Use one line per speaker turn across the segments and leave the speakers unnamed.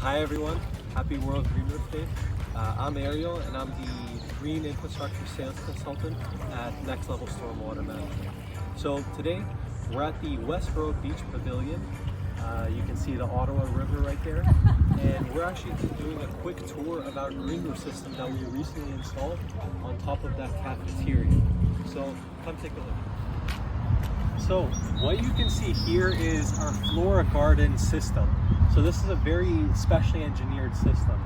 Hi everyone, happy World Green Roof Day. I'm Ariel and I'm the Green Infrastructure Sales Consultant at Next Level Stormwater Management. So today we're at the Westboro Beach Pavilion. You can see the Ottawa River right there. And we're actually doing a quick tour of our green roof system that we recently installed on top of that cafeteria. So come take a look. So what you can see here is our Flora Garden system. So this is a very specially engineered system.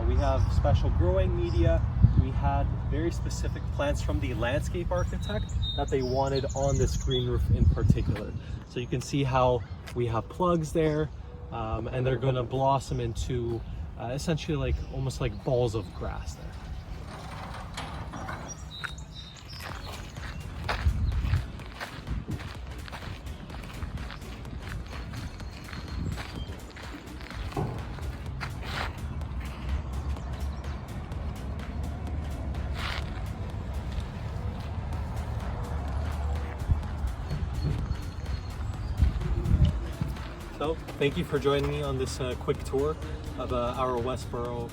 We have special growing media. We had very specific plants from the landscape architect that they wanted on this green roof in particular. So you can see how we have plugs there, and they're going to blossom into essentially almost like balls of grass there. So thank you for joining me on this quick tour of our Westboro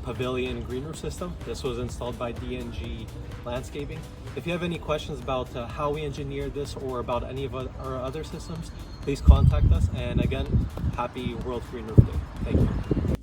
Pavilion green roof system. This was installed by DNG Landscaping. If you have any questions about how we engineered this or about any of our other systems, please contact us. And again, happy World Green Roof Day. Thank you.